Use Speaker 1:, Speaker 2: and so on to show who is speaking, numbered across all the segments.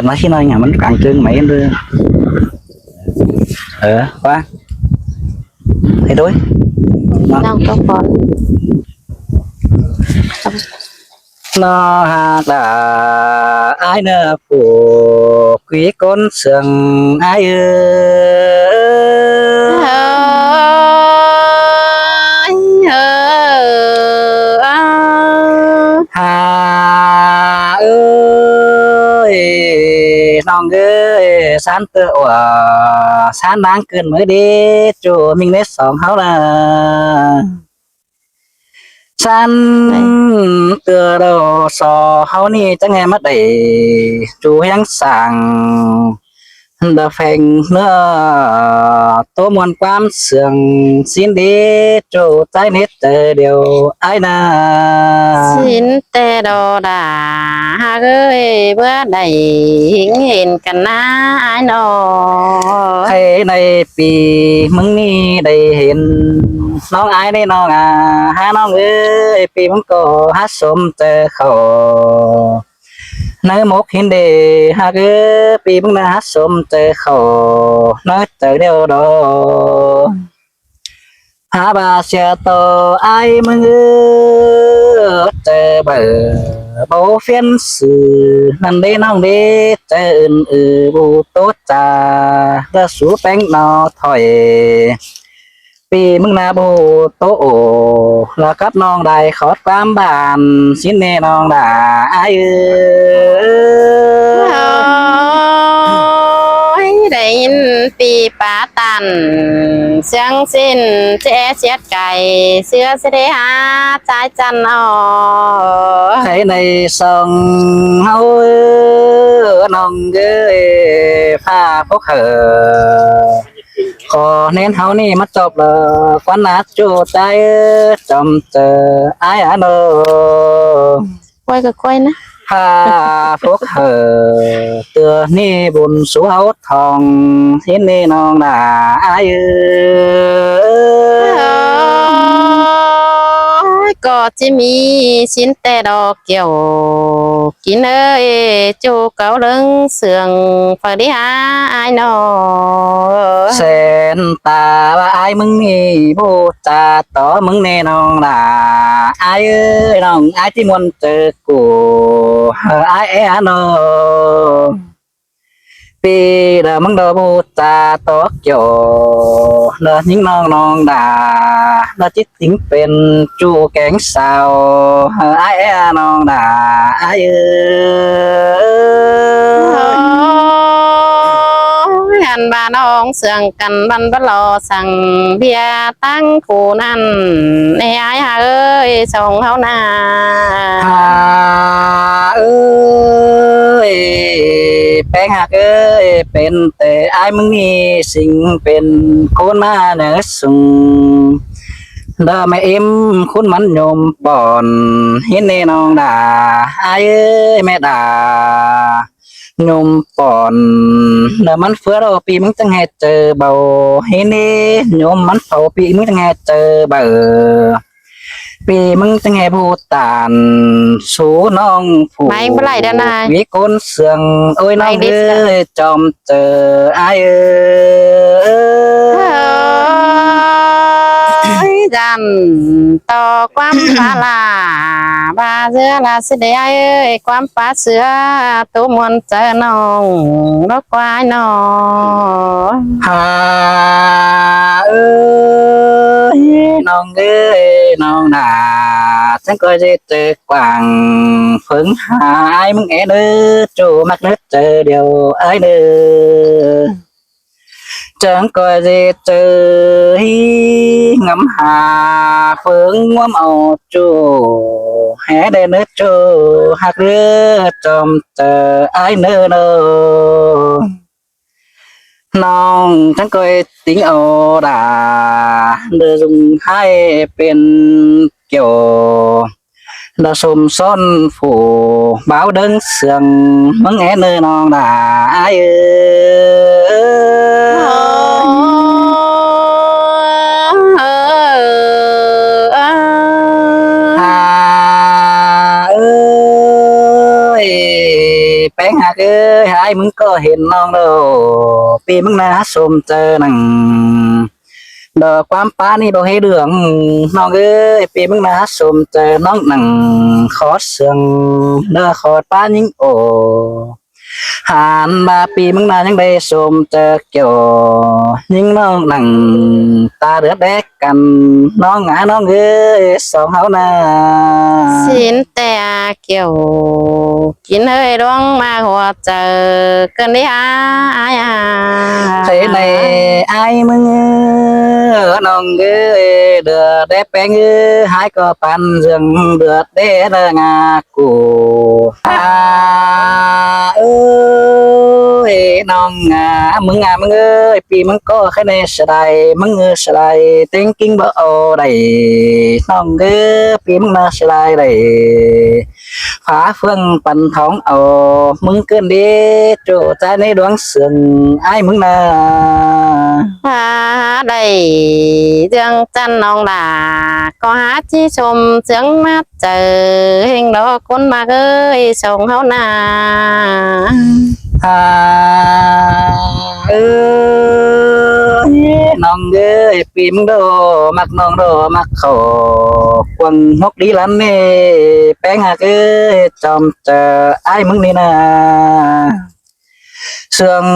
Speaker 1: nói khi nói nhà mình càng trưng mấy đưa quá thế đối
Speaker 2: đang có con
Speaker 1: nó là ai nè phụ quý con sườn ai hà ơi non ơi san tựa san đáng cơn mới đi chủ mình lấy sòng háo là san tựa đầu sò háo ni chẳng nghe mất đầy chủ hang sàng đờ phèn nữa tô mòn quam sườn xin đi chủ trái nết điều ai na
Speaker 2: xin tê đồ đà ha ơi bữa đầy hình cần na ai nọ
Speaker 1: hay này vì mừng ni đầy hiệnน้องai đâyน้องhaน้องเอ้ยปีมันก็ฮัสมเจอเขาnơi một hiện đề ha cứปีมึงนะฮัสมเจอเขาน้อยเจอเดียวดอหาบาเสียโตไอ้มึงเจอเบอโบเฟียนสื่อนั่นเด้น้องเด้เจอบูโตจ่าเด้อสูแป้งนอถอยปีมึงนาโบโตโอแล้วกับน้องได้ขอดความบานสินเนน้องด่าไอ้
Speaker 2: ได้ยินปีป่าตันเสียงสิ้นเจ๊เสียดไก่เสื้อเสด็จหาใจจันอ๋อ
Speaker 1: ให้ในซองเฮาน้องเอ้ยพาพวกเหอขอเน้นเฮานี่มาจบเลยควันนัดจูใจจอมเจอไอ้อะโน
Speaker 2: quay cái quay nè
Speaker 1: พาพวกเหอเตือนี่บุญสู่เฮาทองที่นี่น้องด่าไอ้
Speaker 2: ก็จะมีชิ้นแต่ดอกเกี่ยวกินเอ้ยจูเกาเรื่องเสื่องฝักดีหาไอ้นอ
Speaker 1: เส้นตาว่าไอ้มึงนี่พูดจาต่อมึงแน่น้องด่าไอ้เอ้ยน้องไอ้ที่มันเจอกูไอ้อะโนปีเดมึงเดอพูดจาต่อเกี่ยวเดอยิ่งน้องน้องด่าเดอจิตทิ้งเป็นจูแกงสาวไอ้อะน้องด่าไอ้เอ้ย
Speaker 2: หันบาน้องเสื่องกันบันบลอสั่งเบียตั้งคู่นั่นในไอ้เอ้ยส่งเขาหน้า
Speaker 1: เอ้ยแป้งหักเอ้ยเป็นแต่ไอ้มึงนี่สิ่งเป็นคนมาเนื้อสุงเด้อแม่เอ็มคุณมันโยมป่อนเห็นแน่น้องด่าไอ้เอ้ยแม่ด่าโยมป่อนเด้อมันเฟื่อเราปีมึงจังให้เจอเบาเห็นแน่โยมมันเผาปีมึงจังให้เจอเบาปีมึงจะไงพูดตานสูน้องผู้
Speaker 2: ไม่เมื่อไหร่เด้อนาย
Speaker 1: วิกลเสืองโอ้ยน้อง
Speaker 2: ไม่
Speaker 1: เอ้
Speaker 2: ดิส
Speaker 1: ยจอมเจอไอ้เอ้ย
Speaker 2: จันต่อความปลาลาบาเสือลาสิเดียเอ้ยความปลาเสือตัวมวนเจอน้องรกควายน้อง
Speaker 1: หาเอ้ยน้องเอ้ยน้องน่าฉันก็จะเจอกวางเพิ่งหายมึงเอ๋เด้อจูมักเด้อเจอเดียวเอ้ยเด้อ chẳng coi gì chơi ngắm hà phương ngắm ao chu hé đây nữa chu hạt rứa trong chờ ai nữa đâu non chẳng coi tiếng ao đà đưa dùng hai bên kiểu là xôm son phủ báo đơn sườn mắng nghe nơi non đà ai แป้งหักเอ้ยหายมึงก็เห็นน้องเด้อปีมึงน่าสมเจอหนังดอกความป้านี่บอกให้เดืองน้องเอ้ยปีมึงน่าสมเจอน้องหนังขอเสียงเด้อขอป้ายิงโอหานมาปีมึงน่ายังได้สมเจอเกี่ยวยิงน้องหนังตาเดือดแดกกันน้องหงาน้องเอ้ยสองเฮานา
Speaker 2: สินแต่เกี่ยวกินเฮ้ยดวงมาหัวเจอกันดิอาย
Speaker 1: thế này ai mừng nong ơi được đẹp bánh hai có pan rừng được để là ngà cụ ơi nong mừng ơi pi mừng có cái này sài mừng sài tiếng kinh bờ đầy nong ơi pi mừng na sài đầy phá phươngปั่นท้องเอามึงเกินดีโจใจในดวงเสืองไอ้มึงนา
Speaker 2: หาได้เรื่องจันน้องด่าก็หาที่ชมเสียงมาเจอเฮงดอกคนมาเอ้ยส่งเฮานา
Speaker 1: à ơi nong ơi pim đồ mặc nong đồ mặc khổ quần hốc đi lắm nè bé ngạc ơi chồng chờ aiมึงนี่นะsương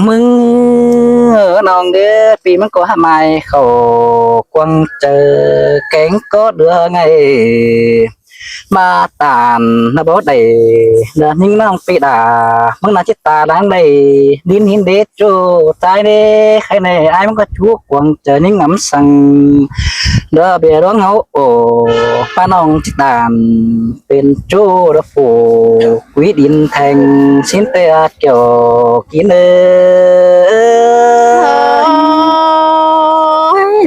Speaker 1: mừng ở nong ơi pimมึงcó hàm mai khổ quần chờ cánh có đứa ngày mà tàn nó bó đầy là những nó bị đà mức nào chết ta đáng đầy điên hiến đế cho trái đế khai này ai muốn có chúa quăng chờ những ngắm sằng đỡ bề đó ngấu ổ pha nong chết tàn bên chỗ đó phủ quý điện thành xin tê kiểu kín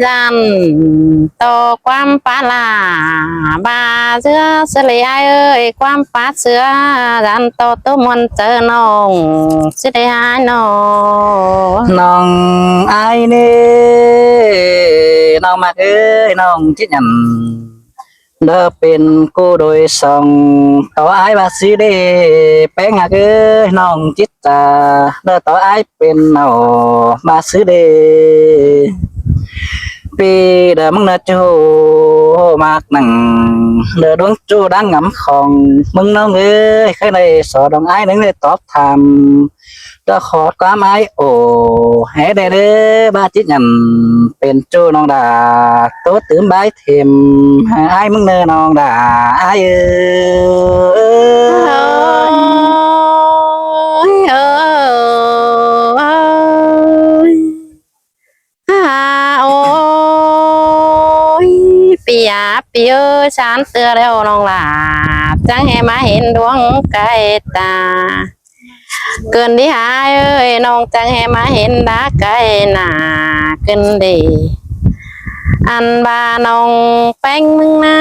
Speaker 2: gian toความป้าลาบาเสื้อเสลียเอ้ยความป้าเสื้อgian toตัวมันเจอน้องสิได้หายน้อง
Speaker 1: nong ai nè nong mặc ơi nong chết nhầm đỡเป็นcô đôi song tỏ ai bà xí đê bé ngạc ơi nong chết ta đỡ tỏ aiเป็นnào bà xí đêปีเดมึงนะจูมากหนังเดดวงจูดังงำของมึงน้องเอ้ยใครในสอดองไอ้นึงได้ตอบทำเดขอดความไอ้โอให้ได้เด้อบาจิตยันเป็นจูน้องดาโตตื่นใบเทมให้ไอ้มึงเนอน้องดาไอ้เอ้ย
Speaker 2: เอ้ยโอ้ยปียปีเอ้ยฉันเตือนแล้วน้องหลาจังให้มาเห็นดวงไก่ตาเกินที่หายเอ้ยน้องจังให้มาเห็นดาไก่หนาเกินดีอันบาน้องแป้งมึงนะ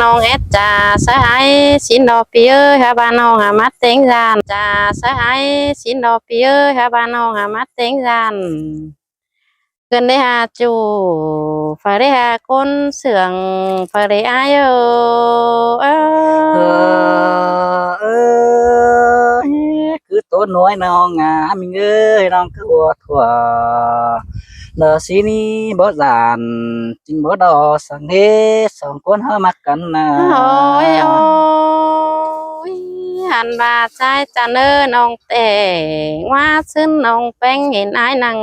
Speaker 2: น้องเอ็ดจ่าสหายสินดอกปีเอ้ยฮะบาน้องหามัดเต็งจานจ่าสหายสินดอกปีเอ้ยฮะบาน้องหามัดเต็งจานเกินได้หาจูฝากได้หาคนเสื่องฝากได้อายเอ้
Speaker 1: cứ tối nói nó ngà mình ơi nó cứ ua thua lờ xí ni bó giàn chính bó đỏ sang thế sòng cuốn hơi mặc cắn nà
Speaker 2: โอ้ยโอ้ยหันบาใจจันเอ้ยน้องแต่งว่าซึ้นน้องแป้งเห็นอายนั่ง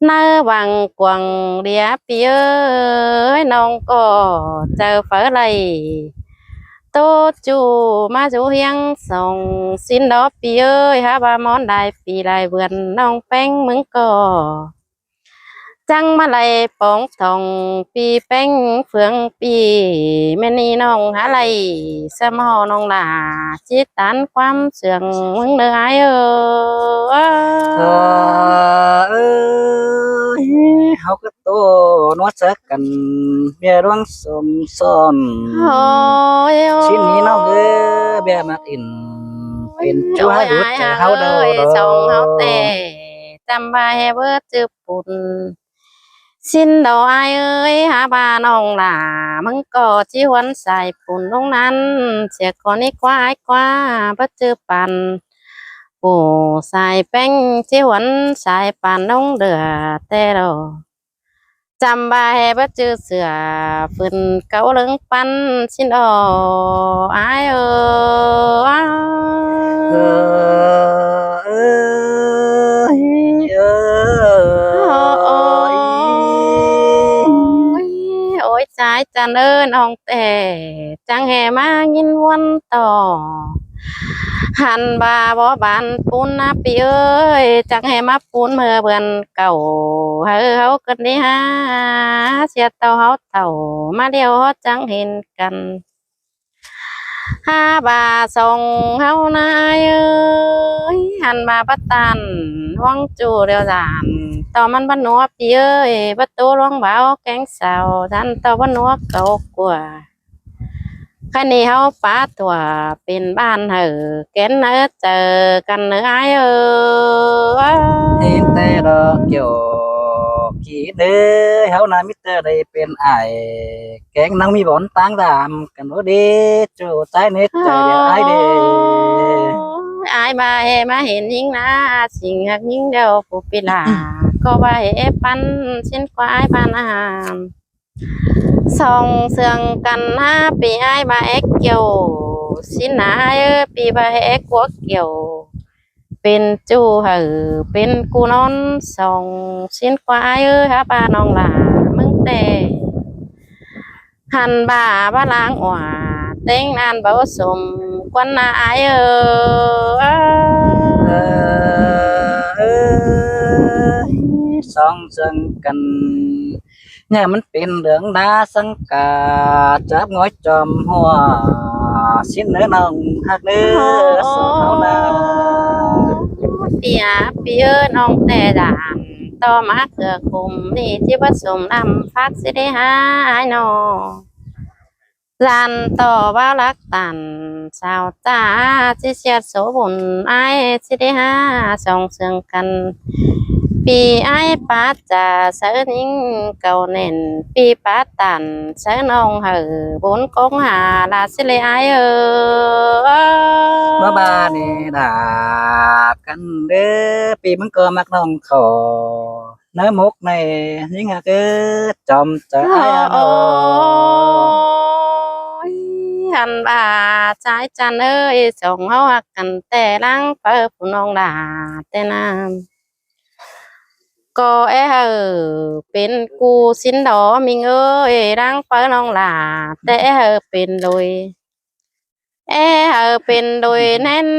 Speaker 2: เนื้อวังกวางเดียปีเอ้ยน้องก็เจอเฝอไรโตจูมาจูเฮียงส่งสินดอกปีเอ้ยฮะบามอนได้ปีได้เบือนน้องแป้งมึงก็จังมาไล่ปองทองปีแป้งเฟืองปีแม่นี่น้องหาไล่สมอน้องหลาจิตตันความเสื่องมึงเนื้อเอ้ย
Speaker 1: เขาก็โตนวดสักกันเบียร่วงสมซ้อน
Speaker 2: โอ้ย
Speaker 1: ชิ้นนี้น้องเอ้ยเบียมักอินเป็นจัวดูดใจเขาเด้อ
Speaker 2: ส่งเขาแต่จำบาให้เบิดจืบปุ่น xin đầu ai ơi hả bà nong là mừng có chi huấn xài phun lông nan sẽ có ní qua ai qua bất chư bàn bù xài bánh chi huấn xài bàn nông đửa tê đồ chăm ba hè bất chư sửa phun cấu lưng pan xin đầu ai ơi ôi trái chăn ơn ông tề chẳng hề mang nhìn quân tỏ hàn bà bỏ bàn phun na pi ơi chẳng hề má phun mưa vườn cầu hơ hấu cất đi ha xe tàu hấu tàu má điều hót chẳng hình cần ha bà sông hấu nai ơi hàn bà bắt tàn hoang chủ đều giản tàuมันbắt núa pi ơi bắt tố loang báo cánh sào đan tàu bắt núa cầu củaคันนี้เฮาป้าตัวเป็นบ้านเหอแกนเนอเจอกันเนอไอเออ
Speaker 1: เห็นแต่ดอกเกี่ยวกี่เด้อเฮานามิเตอร์ได้เป็นไอแกงนังมีบ่อนต่างดามกันบ่เด้จูใจเน็ตใจเดียวไอเด้
Speaker 2: ไอมาเฮมาเห็นยิงนะสิ่งหักยิงเดียวผู้ปิลาก็ว่าเฮปันชิ้นกว่าไอปานอาหารส่องเสืองกันห้าปีไอ้บาเอ็กเกี่ยวสินาเออปีบาเอ็กกัวเกี่ยวเป็นจูเหอเป็นกูนอนส่องสินกว่าเออฮะปาน้องหลามึงแต่หันบ่าบ้าล้างหัวเต้งนานเบาสมควันนาไอเออ
Speaker 1: สองเชิงกันเนี่ยมันเป็นเรื่องดาสังกาจับง้อยจอมหัวสิ้นเนื้อน้องหักเนื้อสองเฮานา
Speaker 2: เปียเปียน้องแต่ด่านต่อมาเกือคุมนี่ที่ผสมนำฟักสิได้หายนอลันต่อว่ารักตันสาวจ้าที่เสียดโสบุญไอ้สิได้หาสองเสืองกันปีไอ้ป้าจะเสือนิ่งเก่าเน่นปีป้าตันเสือน้องเหอบุญกงหาลาสิเลยไอ้เออ
Speaker 1: ว่าบ้านนี่ด่ากันเด้อปีมันก็มักน้องขอเนื้อมกในยิ่งหากเกิดจอมจะอายนอ
Speaker 2: หันบ่าtráiจันเอ้ยส่งเฮาฮักกันแต่ลังเปิดผู้น้องดาแต่น้ำก็เอเป็นกูสินดอมิงเอ้ยลังเปิดน้องลาแต่เป็นโดยเป็นโดยแน่น